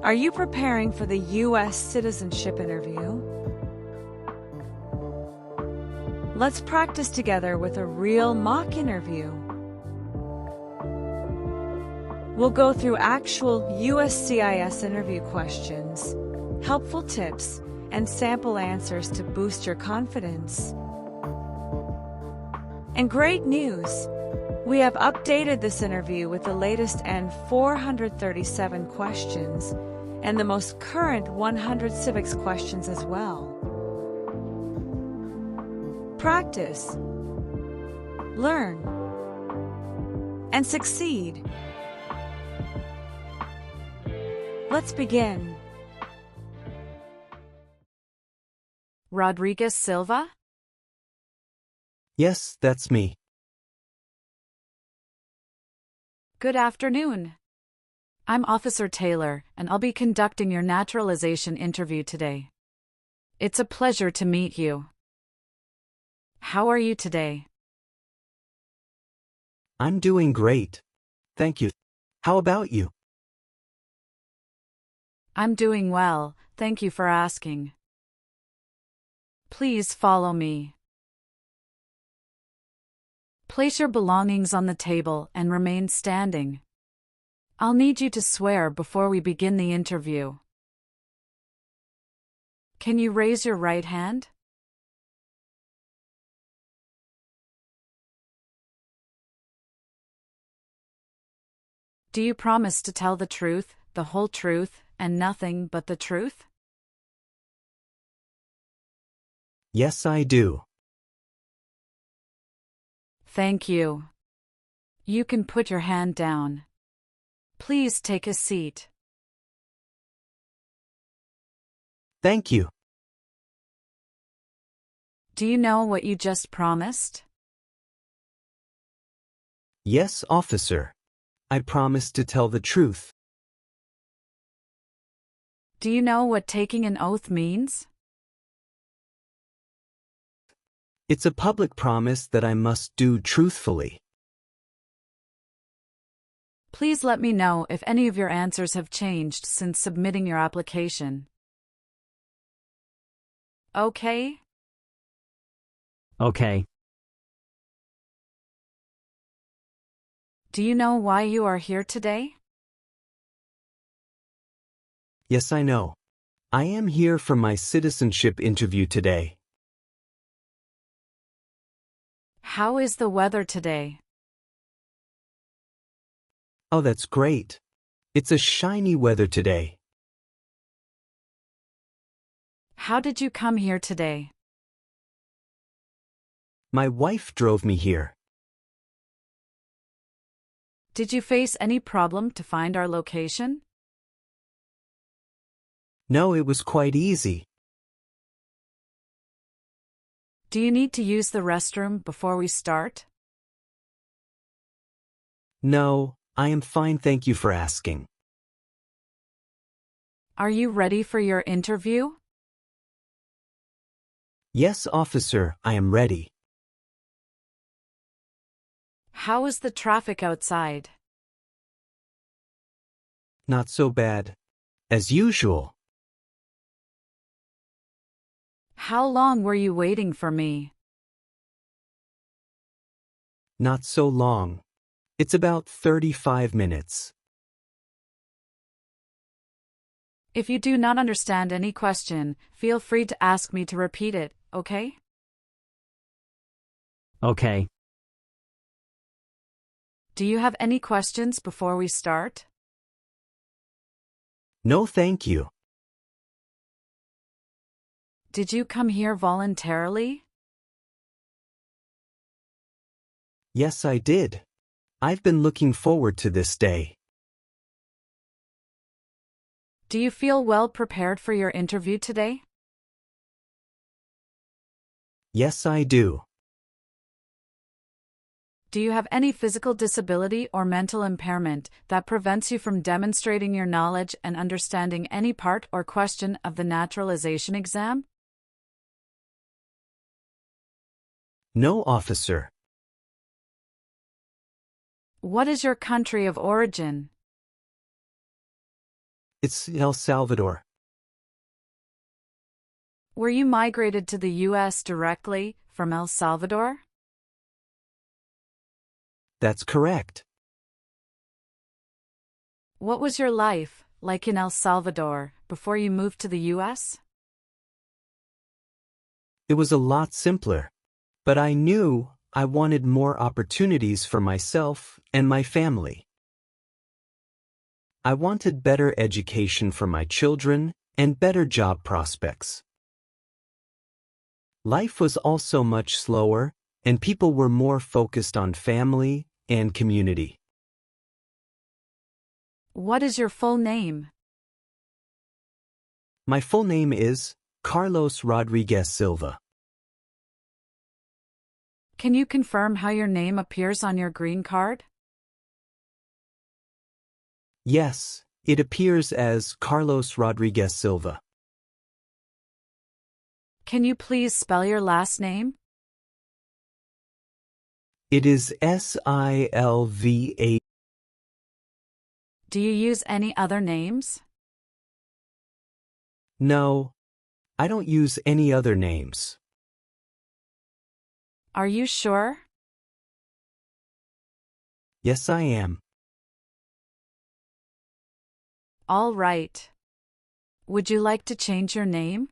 Are you preparing for the US Citizenship Interview? Let's practice together with a real mock interview. We'll go through actual USCIS interview questions, helpful tips, and sample answers to boost your confidence. And great news! We have updated this interview with the latest N-437 questions and the most current 100 civics questions as well. Practice, learn, and succeed. Let's begin. Rodriguez Silva? Yes, that's me. Good afternoon. I'm Officer Taylor, and I'll be conducting your naturalization interview today. It's a pleasure to meet you. How are you today? I'm doing great. Thank you. How about you? I'm doing well, thank you for asking. Please follow me. Place your belongings on the table and remain standing. I'll need you to swear before we begin the interview. Can you raise your right hand? Do you promise to tell the truth, the whole truth, and nothing but the truth? Yes, I do. Thank you. You can put your hand down. Please take a seat. Thank you. Do you know what you just promised? Yes, officer. I promise to tell the truth. Do you know what taking an oath means? It's a public promise that I must do truthfully. Please let me know if any of your answers have changed since submitting your application. Okay? Okay. Do you know why you are here today? Yes, I know. I am here for my citizenship interview today. How is the weather today? Oh, that's great. It's a shiny weather today. How did you come here today? My wife drove me here. Did you face any problem to find our location? No, it was quite easy. Do you need to use the restroom before we start? No, I am fine, thank you for asking. Are you ready for your interview? Yes, officer, I am ready. How is the traffic outside? Not so bad. As usual. How long were you waiting for me? Not so long. It's about 35 minutes. If you do not understand any question, feel free to ask me to repeat it, okay? Okay. Do you have any questions before we start? No, thank you. Did you come here voluntarily? Yes, I did. I've been looking forward to this day. Do you feel well prepared for your interview today? Yes, I do. Do you have any physical disability or mental impairment that prevents you from demonstrating your knowledge and understanding any part or question of the naturalization exam? No, officer. What is your country of origin? It's El Salvador. Were you migrated to the U.S. directly from El Salvador? That's correct. What was your life like in El Salvador before you moved to the U.S.? It was a lot simpler. But I knew I wanted more opportunities for myself and my family. I wanted better education for my children and better job prospects. Life was also much slower, and people were more focused on family and community. What is your full name? My full name is Carlos Rodriguez Silva. Can you confirm how your name appears on your green card? Yes, it appears as Carlos Rodriguez Silva. Can you please spell your last name? It is Silva. Do you use any other names? No, I don't use any other names. Are you sure? Yes, I am. All right. Would you like to change your name?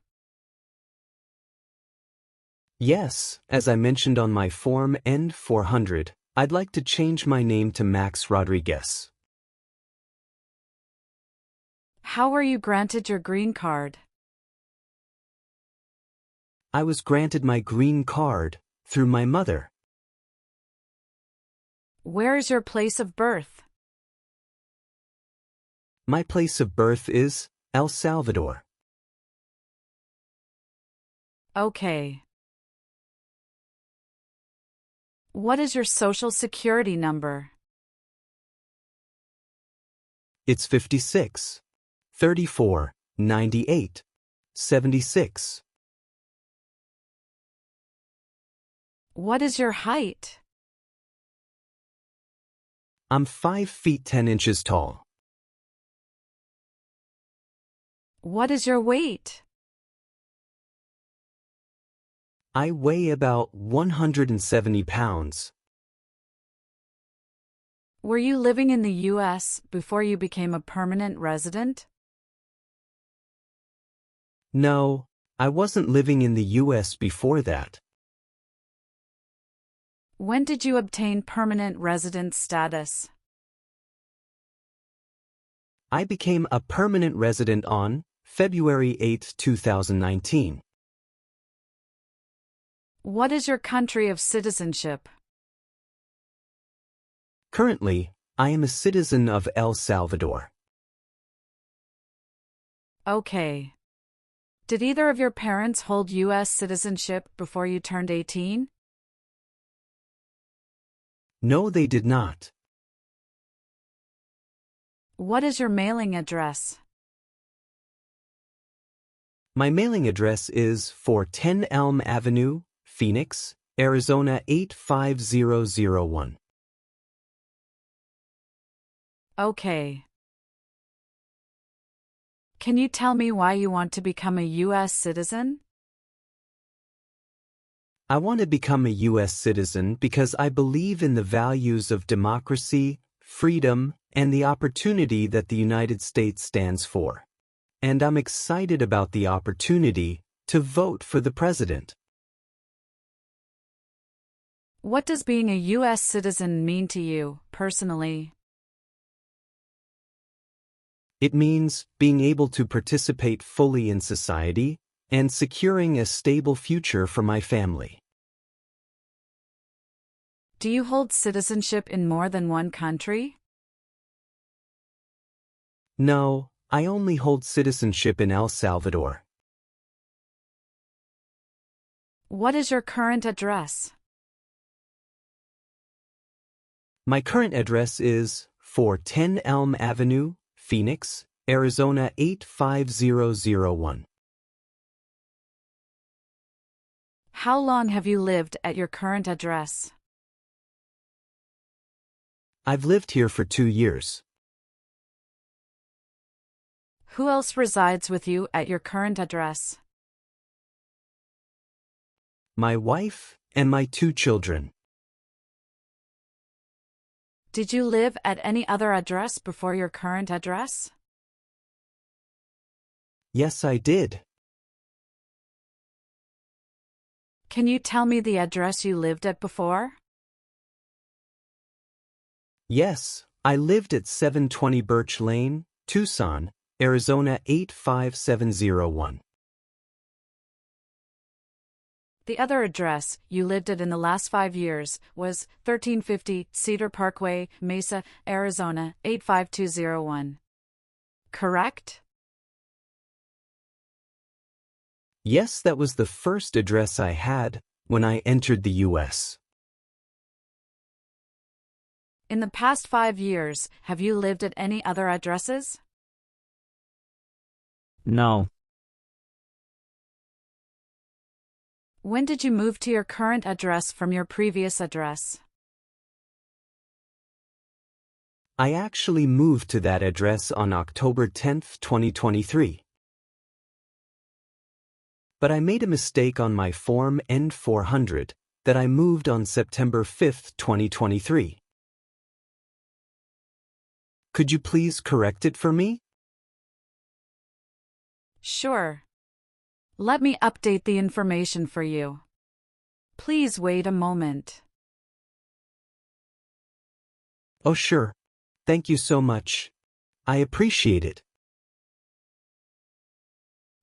Yes, as I mentioned on my form N-400, I'd like to change my name to Max Rodriguez. How were you granted your green card? I was granted my green card through my mother. Where is your place of birth? My place of birth is El Salvador. Okay. What is your social security number? It's 56, 34, 98, 76. What is your height? I'm 5 feet 10 inches tall. What is your weight? I weigh about 170 pounds. Were you living in the U.S. before you became a permanent resident? No, I wasn't living in the U.S. before that. When did you obtain permanent resident status? I became a permanent resident on February 8, 2019. What is your country of citizenship? Currently, I am a citizen of El Salvador. Okay. Did either of your parents hold U.S. citizenship before you turned 18? No, they did not. What is your mailing address? My mailing address is 410 Elm Avenue, Phoenix, Arizona 85001. Okay. Can you tell me why you want to become a U.S. citizen? I want to become a U.S. citizen because I believe in the values of democracy, freedom, and the opportunity that the United States stands for. And I'm excited about the opportunity to vote for the president. What does being a U.S. citizen mean to you, personally? It means being able to participate fully in society and securing a stable future for my family. Do you hold citizenship in more than one country? No, I only hold citizenship in El Salvador. What is your current address? My current address is 410 Elm Avenue, Phoenix, Arizona 85001. How long have you lived at your current address? I've lived here for 2 years. Who else resides with you at your current address? My wife and my 2 children. Did you live at any other address before your current address? Yes, I did. Can you tell me the address you lived at before? Yes, I lived at 720 Birch Lane, Tucson, Arizona 85701. The other address you lived at in the last 5 years was 1350 Cedar Parkway, Mesa, Arizona 85201. Correct? Yes, that was the first address I had when I entered the U.S. In the past 5 years, have you lived at any other addresses? No. When did you move to your current address from your previous address? I actually moved to that address on October 10, 2023. But I made a mistake on my Form N-400 that I moved on September 5, 2023. Could you please correct it for me? Sure. Let me update the information for you. Please wait a moment. Oh, sure. Thank you so much. I appreciate it.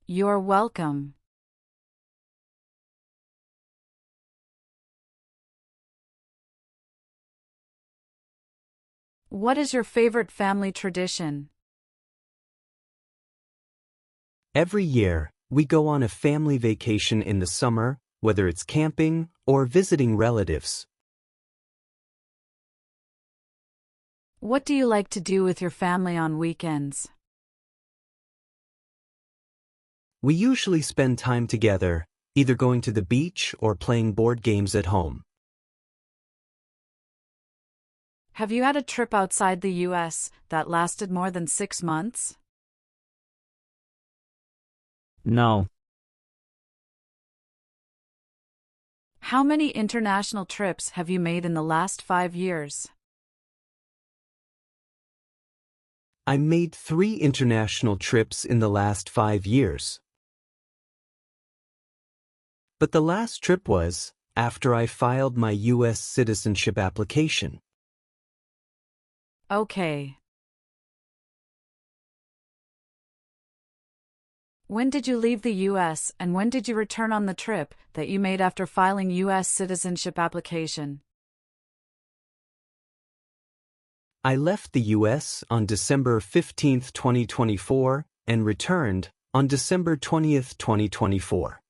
You're welcome. What is your favorite family tradition? Every year, we go on a family vacation in the summer, whether it's camping or visiting relatives. What do you like to do with your family on weekends? We usually spend time together, either going to the beach or playing board games at home. Have you had a trip outside the U.S. that lasted more than 6 months? No. How many international trips have you made in the last 5 years? I made 3 international trips in the last 5 years. But the last trip was after I filed my US citizenship application. Okay. When did you leave the U.S. and when did you return on the trip that you made after filing U.S. citizenship application? I left the U.S. on December 15, 2024, and returned on December 20, 2024.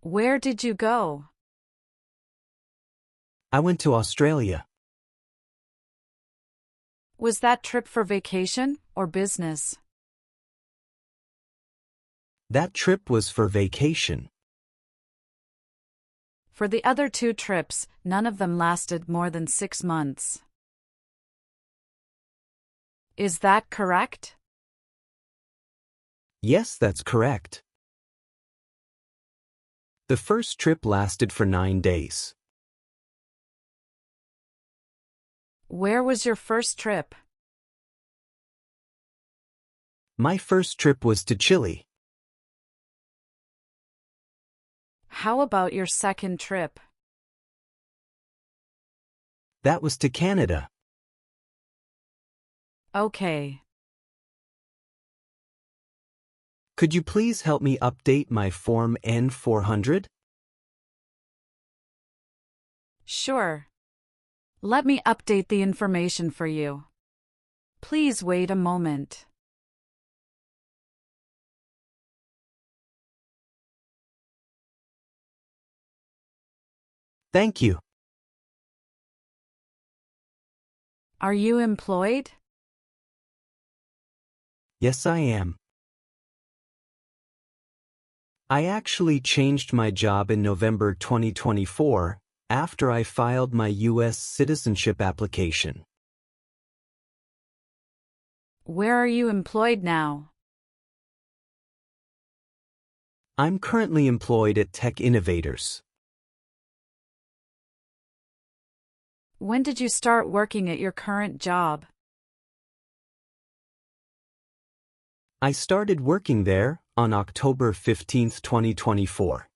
Where did you go? I went to Australia. Was that trip for vacation or business? That trip was for vacation. For the other 2 trips, none of them lasted more than 6 months. Is that correct? Yes, that's correct. The first trip lasted for 9 days. Where was your first trip? My first trip was to Chile. How about your second trip? That was to Canada. Okay. Could you please help me update my Form N-400? Sure. Let me update the information for you. Please wait a moment. Thank you. Are you employed? Yes, I am. I actually changed my job in November 2024 after I filed my U.S. citizenship application. Where are you employed now? I'm currently employed at Tech Innovators. When did you start working at your current job? I started working there on October 15, 2024.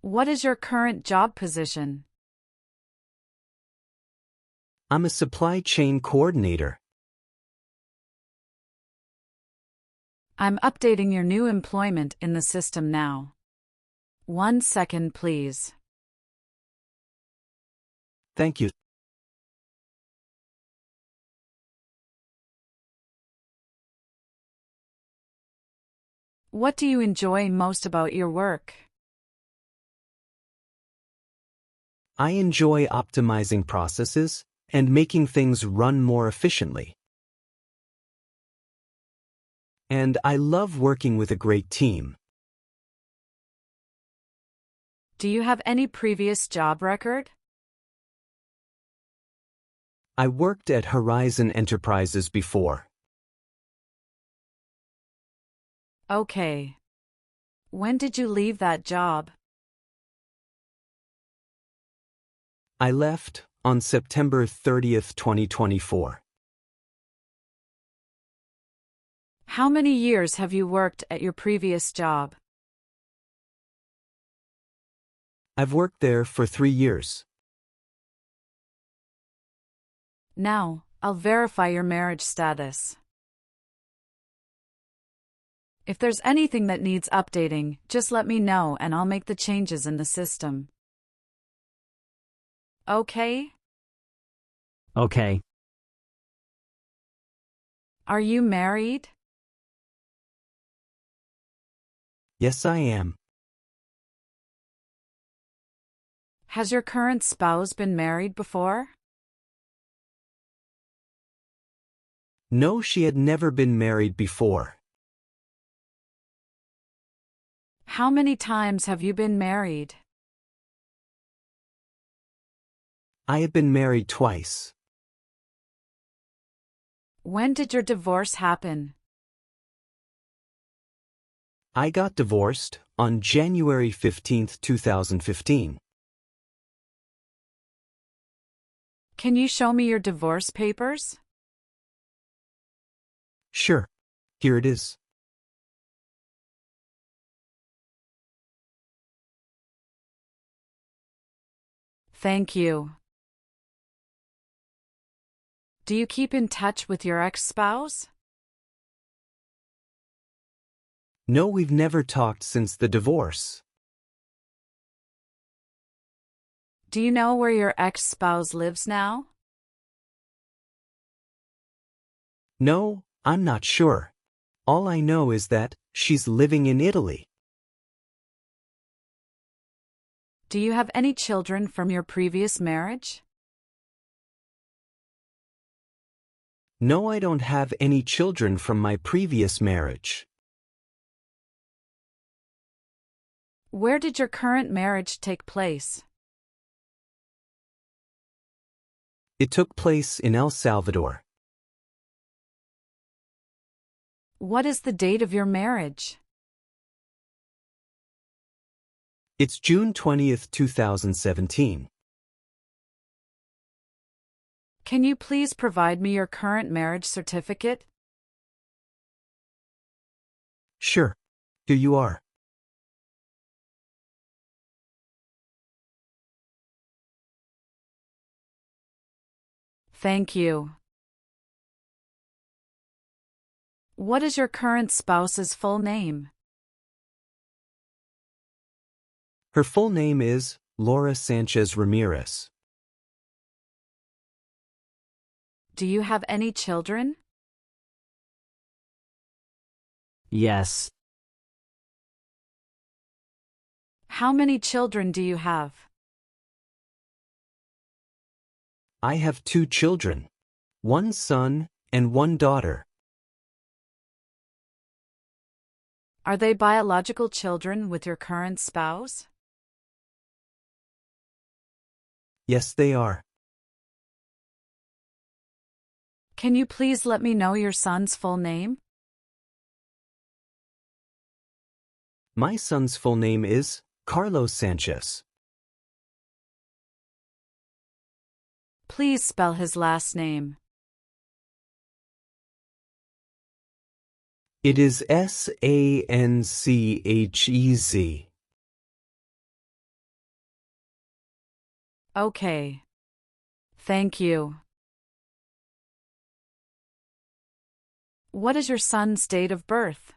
What is your current job position? I'm a supply chain coordinator. I'm updating your new employment in the system now. 1 second, please. Thank you. What do you enjoy most about your work? I enjoy optimizing processes and making things run more efficiently. And I love working with a great team. Do you have any previous job record? I worked at Horizon Enterprises before. Okay. When did you leave that job? I left on September 30th, 2024. How many years have you worked at your previous job? I've worked there for 3 years. Now, I'll verify your marriage status. If there's anything that needs updating, just let me know and I'll make the changes in the system. Okay? Okay. Are you married? Yes, I am. Has your current spouse been married before? No, she had never been married before. How many times have you been married? I have been married twice. When did your divorce happen? I got divorced on January 15th, 2015. Can you show me your divorce papers? Sure. Here it is. Thank you. Do you keep in touch with your ex-spouse? No, we've never talked since the divorce. Do you know where your ex-spouse lives now? No, I'm not sure. All I know is that she's living in Italy. Do you have any children from your previous marriage? No, I don't have any children from my previous marriage. Where did your current marriage take place? It took place in El Salvador. What is the date of your marriage? It's June 20th, 2017. Can you please provide me your current marriage certificate? Sure. Here you are. Thank you. What is your current spouse's full name? Her full name is Laura Sanchez Ramirez. Do you have any children? Yes. How many children do you have? I have 2 children, 1 son and 1 daughter. Are they biological children with your current spouse? Yes, they are. Can you please let me know your son's full name? My son's full name is Carlos Sanchez. Please spell his last name. It is Sanchez. Okay. Thank you. What is your son's date of birth?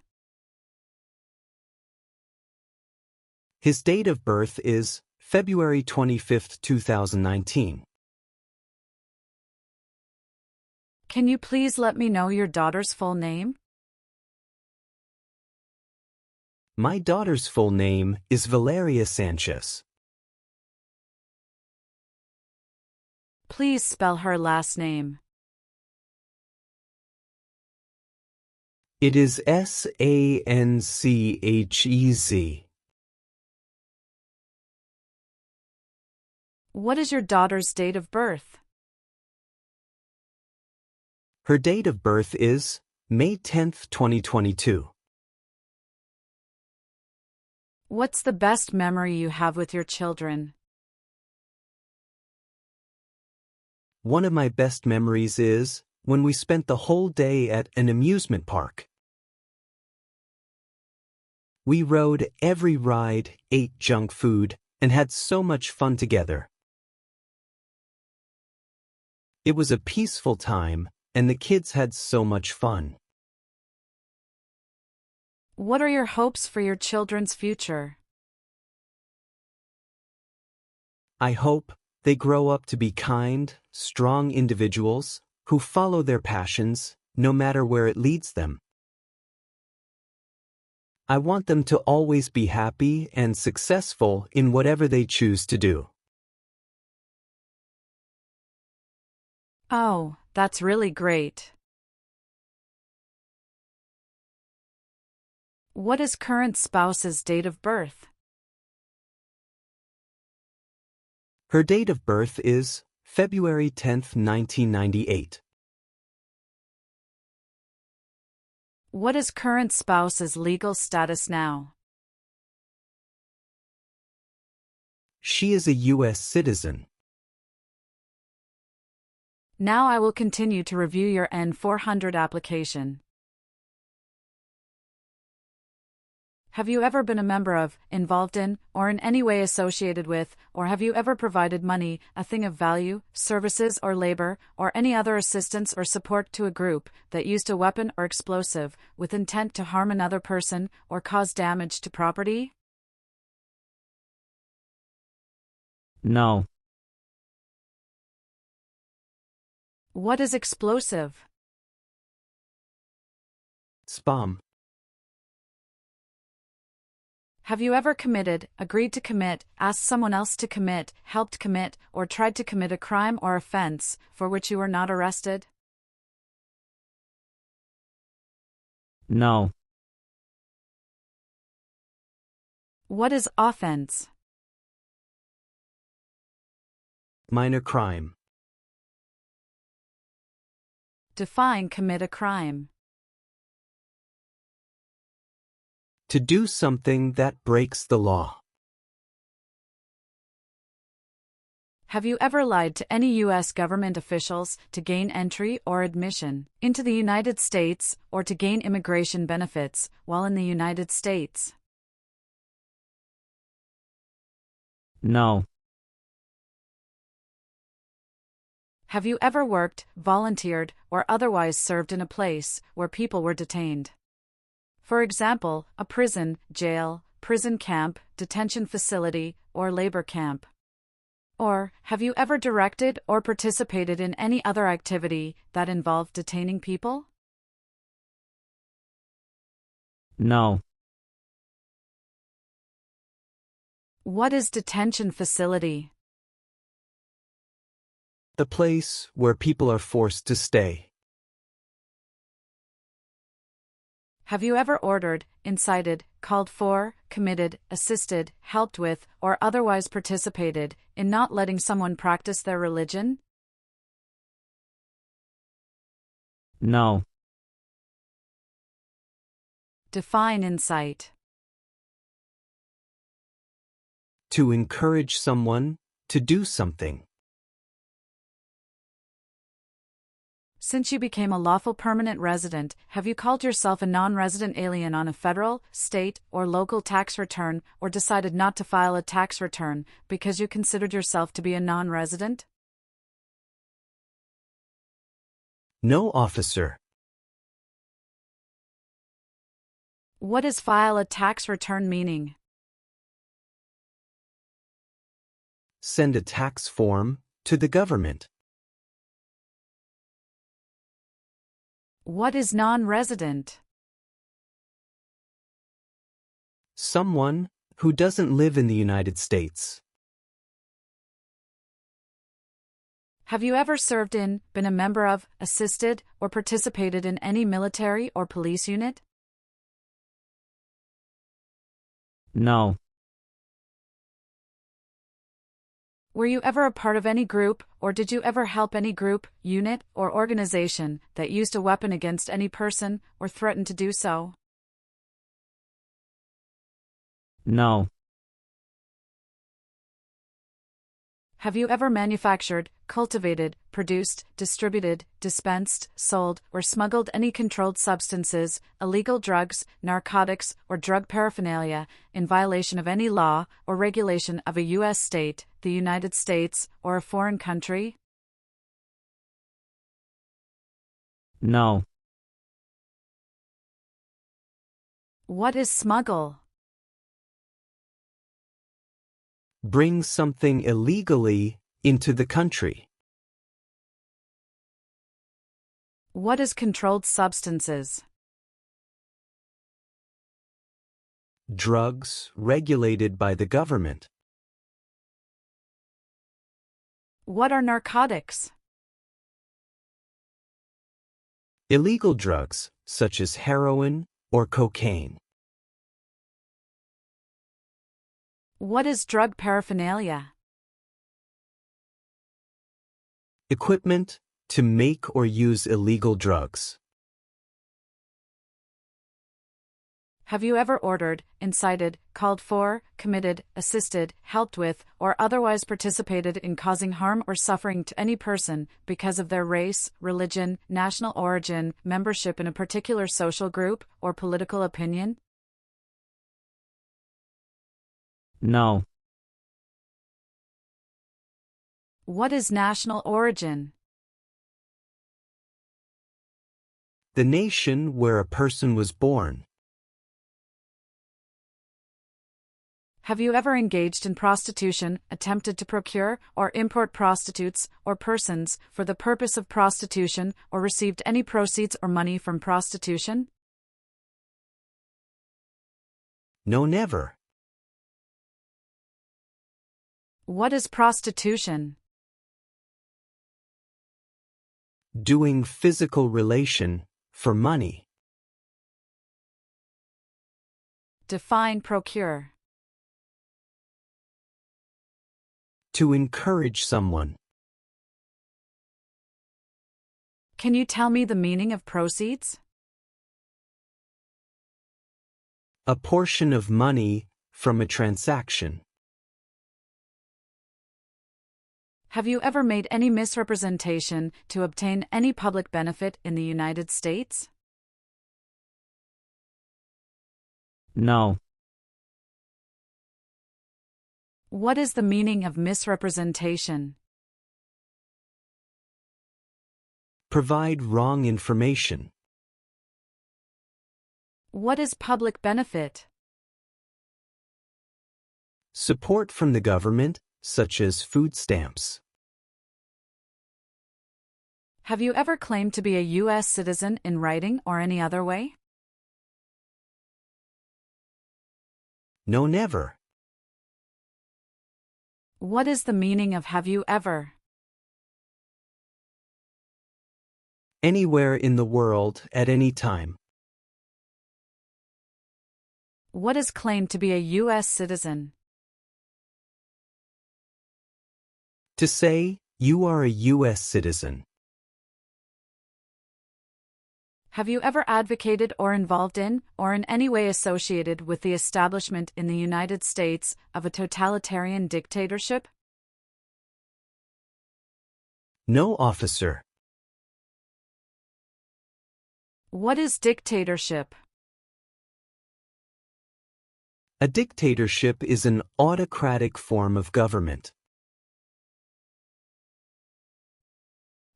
His date of birth is February 25, 2019. Can you please let me know your daughter's full name? My daughter's full name is Valeria Sanchez. Please spell her last name. It is Sanchez. What is your daughter's date of birth? Her date of birth is May 10, 2022. What's the best memory you have with your children? One of my best memories is when we spent the whole day at an amusement park. We rode every ride, ate junk food, and had so much fun together. It was a peaceful time, and the kids had so much fun. What are your hopes for your children's future? I hope they grow up to be kind, strong individuals who follow their passions, no matter where it leads them. I want them to always be happy and successful in whatever they choose to do. Oh, that's really great. What is current spouse's date of birth? Her date of birth is February 10, 1998. What is current spouse's legal status now? She is a US citizen. Now I will continue to review your N-400 application. Have you ever been a member of, involved in, or in any way associated with, or have you ever provided money, a thing of value, services or labor, or any other assistance or support to a group that used a weapon or explosive with intent to harm another person or cause damage to property? No. What is explosive? Spam. Have you ever committed, agreed to commit, asked someone else to commit, helped commit, or tried to commit a crime or offense for which you were not arrested? No. What is offense? Minor crime. Define commit a crime. To do something that breaks the law. Have you ever lied to any U.S. government officials to gain entry or admission into the United States or to gain immigration benefits while in the United States? No. Have you ever worked, volunteered, or otherwise served in a place where people were detained? For example, a prison, jail, prison camp, detention facility, or labor camp. Or, have you ever directed or participated in any other activity that involved detaining people? No. What is detention facility? The place where people are forced to stay. Have you ever ordered, incited, called for, committed, assisted, helped with, or otherwise participated in not letting someone practice their religion? No. Define insight. To encourage someone to do something. Since you became a lawful permanent resident, have you called yourself a non-resident alien on a federal, state, or local tax return, or decided not to file a tax return because you considered yourself to be a non-resident? No, officer. What is file a tax return meaning? Send a tax form to the government. What is non-resident? Someone who doesn't live in the United States. Have you ever served in, been a member of, assisted, or participated in any military or police unit? No. Were you ever a part of any group, or did you ever help any group, unit, or organization that used a weapon against any person, or threatened to do so? No. Have you ever manufactured, cultivated, produced, distributed, dispensed, sold, or smuggled any controlled substances, illegal drugs, narcotics, or drug paraphernalia, in violation of any law or regulation of a U.S. state, the United States, or a foreign country? No. What is smuggle? Bring something illegally into the country. What is controlled substances? Drugs regulated by the government. What are narcotics? Illegal drugs, such as heroin or cocaine. What is drug paraphernalia? Equipment to make or use illegal drugs. Have you ever ordered, incited, called for, committed, assisted, helped with, or otherwise participated in causing harm or suffering to any person because of their race, religion, national origin, membership in a particular social group, or political opinion? No. What is national origin? The nation where a person was born. Have you ever engaged in prostitution, attempted to procure or import prostitutes or persons for the purpose of prostitution, or received any proceeds or money from prostitution? No, never. What is prostitution? Doing physical relation for money. Define procure. To encourage someone. Can you tell me the meaning of proceeds? A portion of money from a transaction. Have you ever made any misrepresentation to obtain any public benefit in the United States? No. What is the meaning of misrepresentation? Provide wrong information. What is public benefit? Support from the government, such as food stamps. Have you ever claimed to be a U.S. citizen in writing or any other way? No, never. What is the meaning of have you ever? Anywhere in the world at any time. What is claimed to be a U.S. citizen? To say, you are a U.S. citizen. Have you ever advocated or involved in, or in any way associated with the establishment in the United States of a totalitarian dictatorship? No, officer. What is dictatorship? A dictatorship is an autocratic form of government.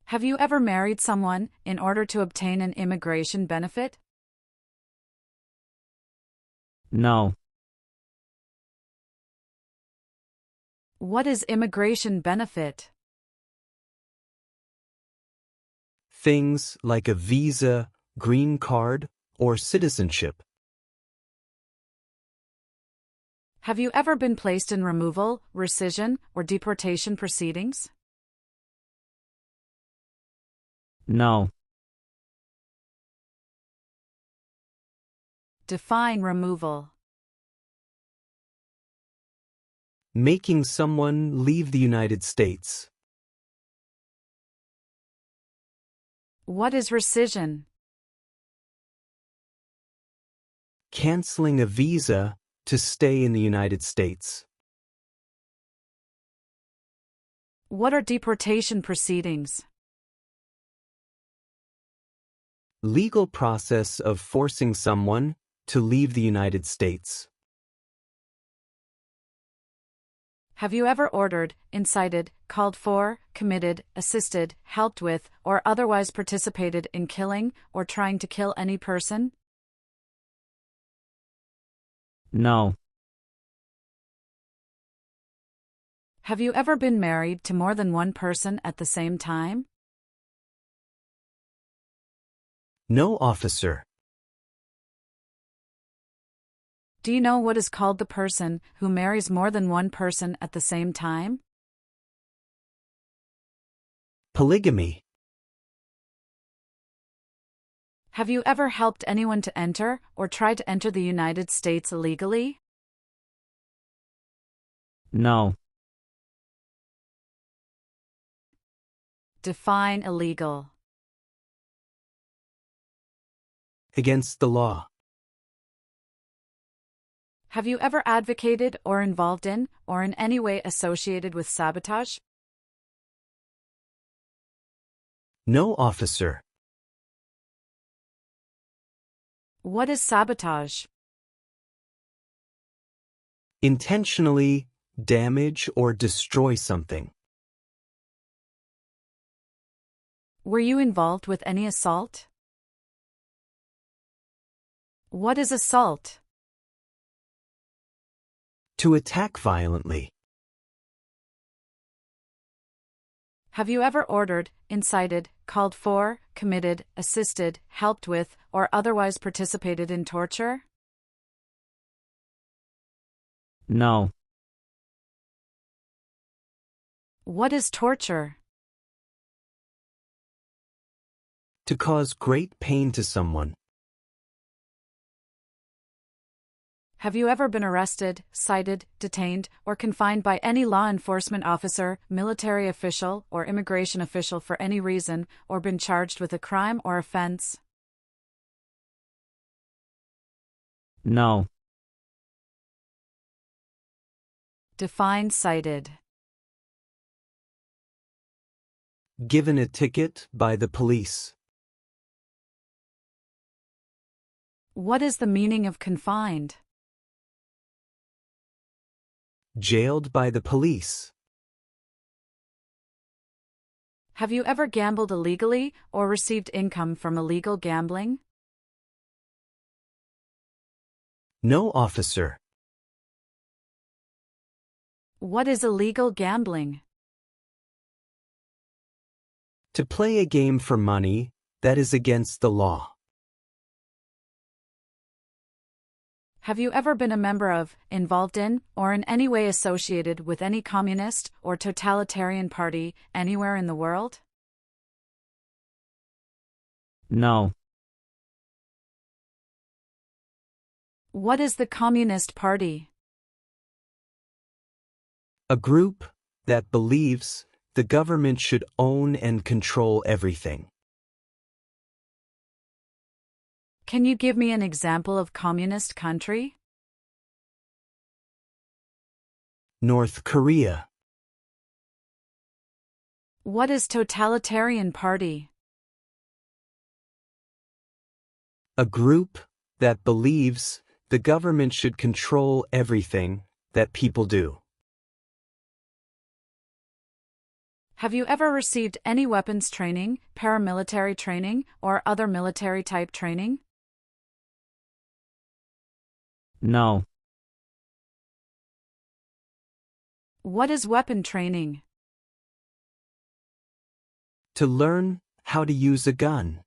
Have you ever married someone in order to obtain an immigration benefit? No. What is immigration benefit? Things like a visa, green card, or citizenship. Have you ever been placed in removal, rescission, or deportation proceedings? No. Define removal. Making someone leave the United States. What is rescission? Canceling a visa to stay in the United States. What are deportation proceedings? Legal process of forcing someone to leave the United States. Have you ever ordered, incited, called for, committed, assisted, helped with, or otherwise participated in killing or trying to kill any person? No. Have you ever been married to more than one person at the same time? No, officer. Do you know what is called the person who marries more than one person at the same time? Polygamy. Have you ever helped anyone to enter or try to enter the United States illegally? No. Define illegal. Against the law. Have you ever advocated or involved in, or in any way associated with sabotage? No, officer. What is sabotage? Intentionally damage or destroy something. Were you involved with any assault? What is assault? To attack violently. Have you ever ordered, incited, called for, committed, assisted, helped with, or otherwise participated in torture? No. What is torture? To cause great pain to someone. Have you ever been arrested, cited, detained, or confined by any law enforcement officer, military official, or immigration official for any reason, or been charged with a crime or offense? No. Define cited. Given a ticket by the police. What is the meaning of confined? Jailed by the police. Have you ever gambled illegally or received income from illegal gambling? No, officer. What is illegal gambling? To play a game for money that is against the law. Have you ever been a member of, involved in, or in any way associated with any communist or totalitarian party anywhere in the world? No. What is the Communist Party? A group that believes the government should own and control everything. Can you give me an example of communist country? North Korea. What is totalitarian party? A group that believes the government should control everything that people do. Have you ever received any weapons training, paramilitary training, or other military-type training? No. What is weapon training? To learn how to use a gun.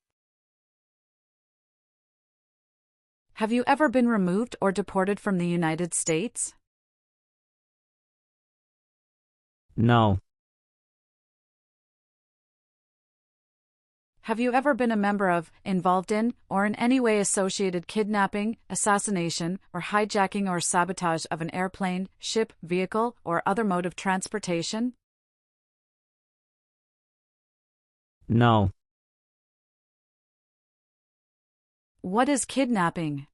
Have you ever been removed or deported from the United States? No. Have you ever been a member of, involved in, or in any way associated kidnapping, assassination, or hijacking or sabotage of an airplane, ship, vehicle, or other mode of transportation? No. What is kidnapping?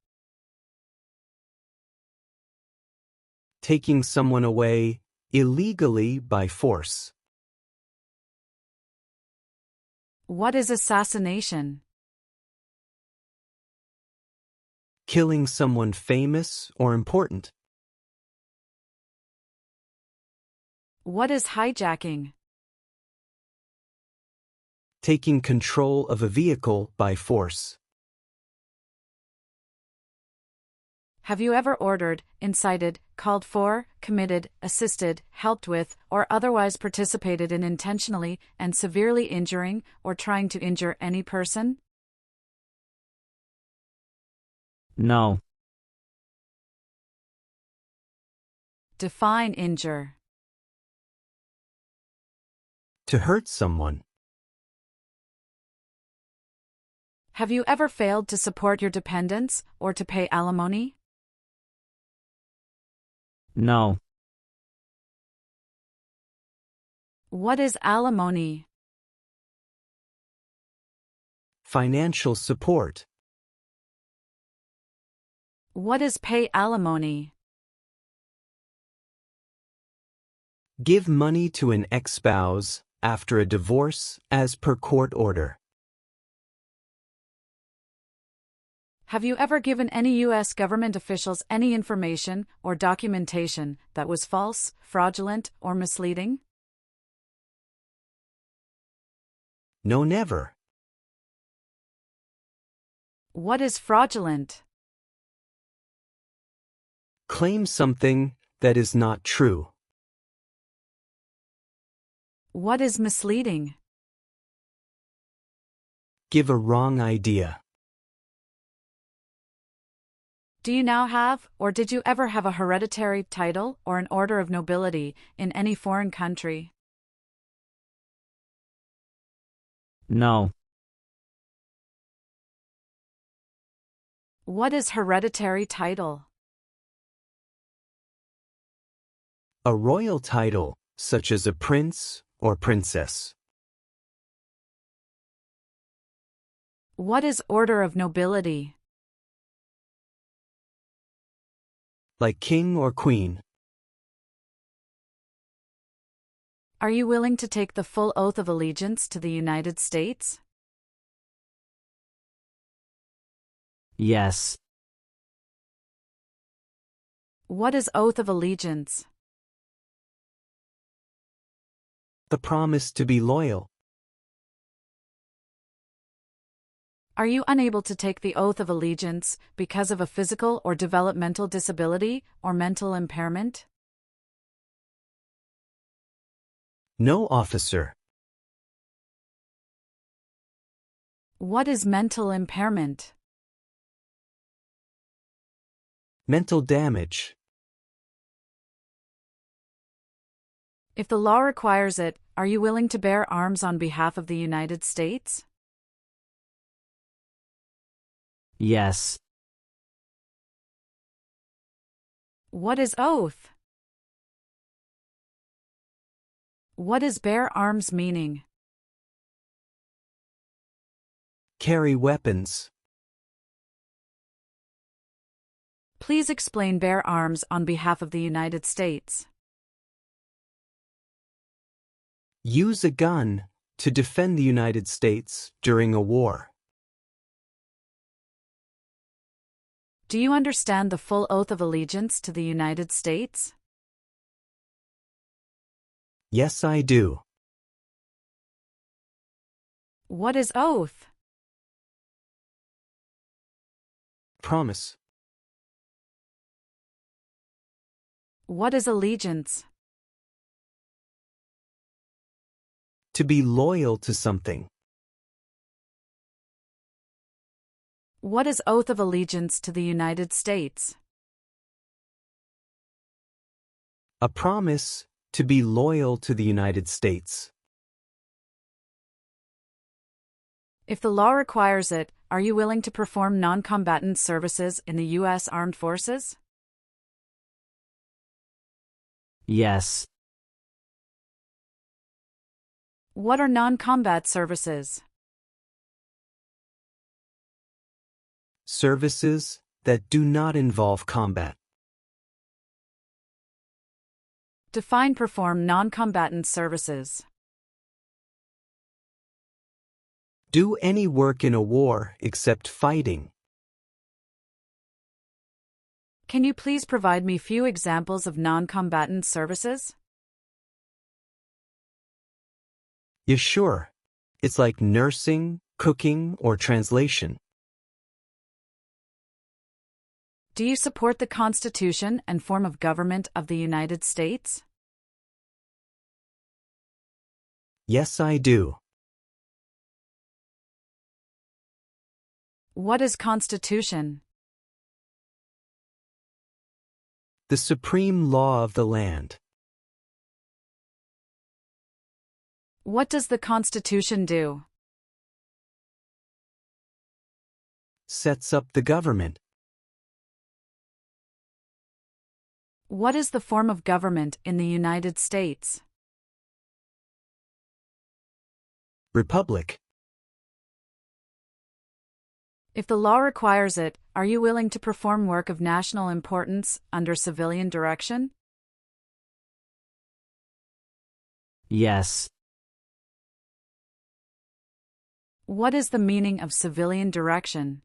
Taking someone away illegally by force. What is assassination? Killing someone famous or important. What is hijacking? Taking control of a vehicle by force. Have you ever ordered, incited, called for, committed, assisted, helped with, or otherwise participated in intentionally and severely injuring or trying to injure any person? No. Define injure. To hurt someone. Have you ever failed to support your dependents or to pay alimony? No. What is alimony? Financial support. What is pay alimony? Give money to an ex-spouse after a divorce as per court order. Have you ever given any U.S. government officials any information or documentation that was false, fraudulent, or misleading? No, never. What is fraudulent? Claim something that is not true. What is misleading? Give a wrong idea. Do you now have, or did you ever have a hereditary title or an order of nobility in any foreign country? No. What is hereditary title? A royal title, such as a prince or princess. What is order of nobility? Like king or queen. Are you willing to take the full oath of allegiance to the United States? Yes. What is oath of allegiance? The promise to be loyal. Are you unable to take the oath of allegiance because of a physical or developmental disability or mental impairment? No, officer. What is mental impairment? Mental damage. If the law requires it, are you willing to bear arms on behalf of the United States? Yes. What is oath? What is bear arms meaning? Carry weapons. Please explain bear arms on behalf of the United States. Use a gun to defend the United States during a war. Do you understand the full oath of allegiance to the United States? Yes, I do. What is oath? Promise. What is allegiance? To be loyal to something. What is oath of allegiance to the United States? A promise to be loyal to the United States. If the law requires it, are you willing to perform non-combatant services in the U.S. Armed Forces? Yes. What are non-combat services? Services that do not involve combat. Define perform non-combatant services. Do any work in a war except fighting. Can you please provide me few examples of non-combatant services? Yeah, sure. It's like nursing, cooking, or translation. Do you support the Constitution and form of government of the United States? Yes, I do. What is Constitution? The supreme law of the land. What does the Constitution do? Sets up the government. What is the form of government in the United States? Republic. If the law requires it, are you willing to perform work of national importance under civilian direction? Yes. What is the meaning of civilian direction?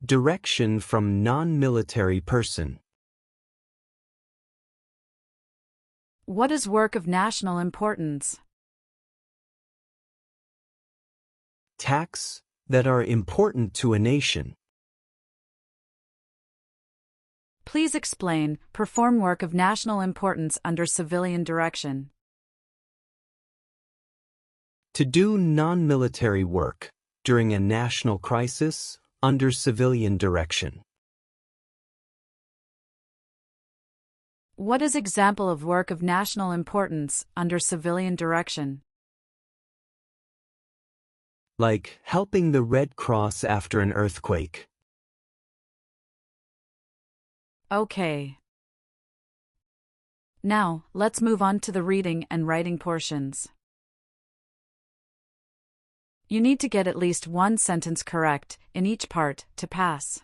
Direction from non-military person. What is work of national importance? Tasks that are important to a nation. Please explain, perform work of national importance under civilian direction. To do non-military work during a national crisis under civilian direction. What is example of work of national importance under civilian direction? Like helping the Red Cross after an earthquake. Okay. Now, let's move on to the reading and writing portions. You need to get at least one sentence correct in each part to pass.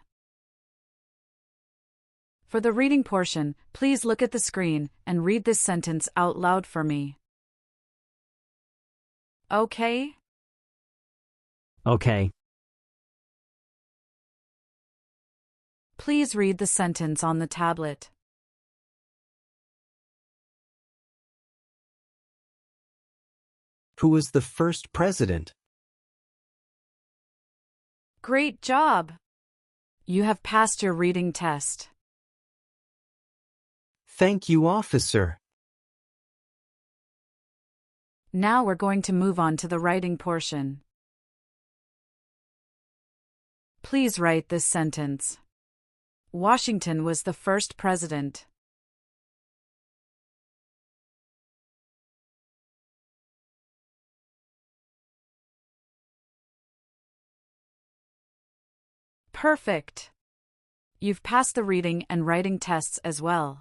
For the reading portion, please look at the screen and read this sentence out loud for me. Okay? Okay. Please read the sentence on the tablet. Who was the first president? Great job! You have passed your reading test. Thank you, officer. Now we're going to move on to the writing portion. Please write this sentence. Washington was the first president. Perfect! You've passed the reading and writing tests as well.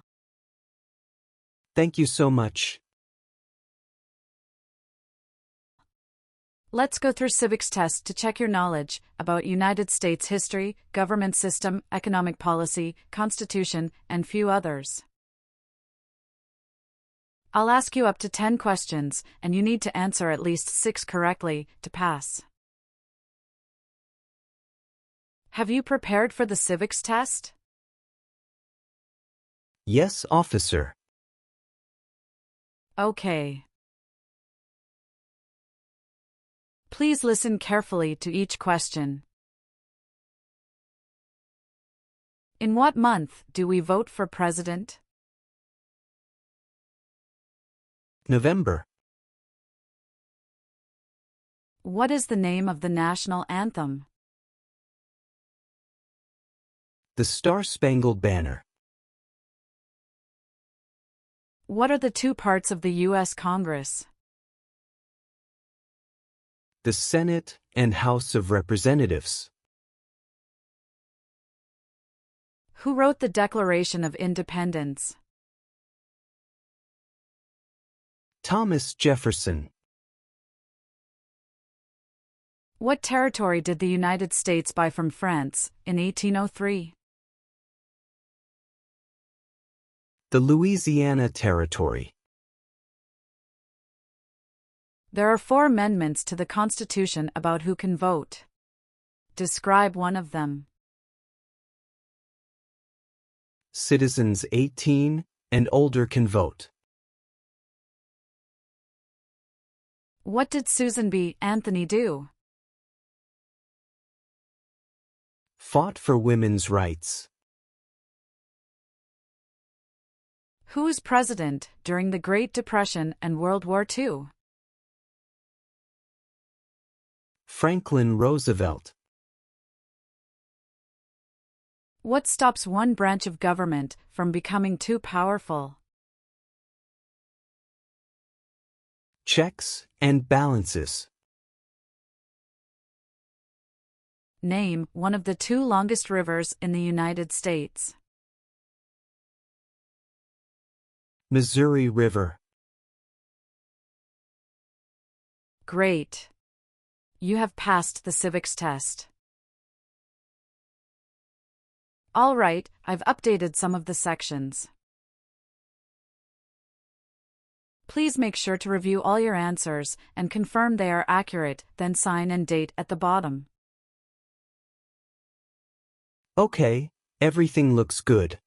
Thank you so much. Let's go through civics tests to check your knowledge about United States history, government system, economic policy, constitution, and few others. I'll ask you up to 10 questions, and you need to answer at least 6 correctly to pass. Have you prepared for the civics test? Yes, officer. Okay. Please listen carefully to each question. In what month do we vote for president? November. What is the name of the national anthem? The Star-Spangled Banner. What are the 2 parts of the U.S. Congress? The Senate and House of Representatives. Who wrote the Declaration of Independence? Thomas Jefferson. What territory did the United States buy from France in 1803? The Louisiana Territory. There are 4 amendments to the Constitution about who can vote. Describe one of them. Citizens 18 and older can vote. What did Susan B. Anthony do? Fought for women's rights. Who was president during the Great Depression and World War II? Franklin Roosevelt. What stops one branch of government from becoming too powerful? Checks and balances. Name one of the 2 longest rivers in the United States. Missouri River. Great. You have passed the civics test. All right, I've updated some of the sections. Please make sure to review all your answers and confirm they are accurate, then sign and date at the bottom. Okay, everything looks good.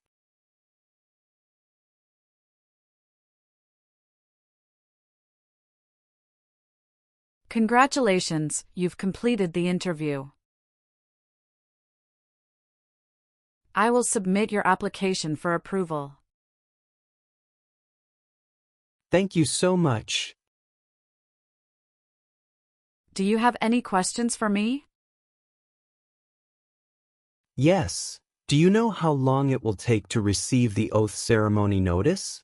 Congratulations, you've completed the interview. I will submit your application for approval. Thank you so much. Do you have any questions for me? Yes. Do you know how long it will take to receive the oath ceremony notice?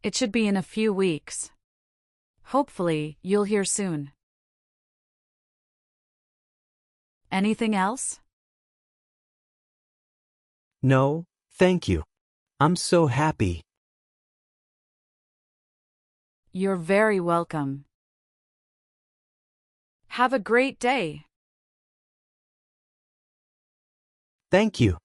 It should be in a few weeks. Hopefully, you'll hear soon. Anything else? No, thank you. I'm so happy. You're very welcome. Have a great day. Thank you.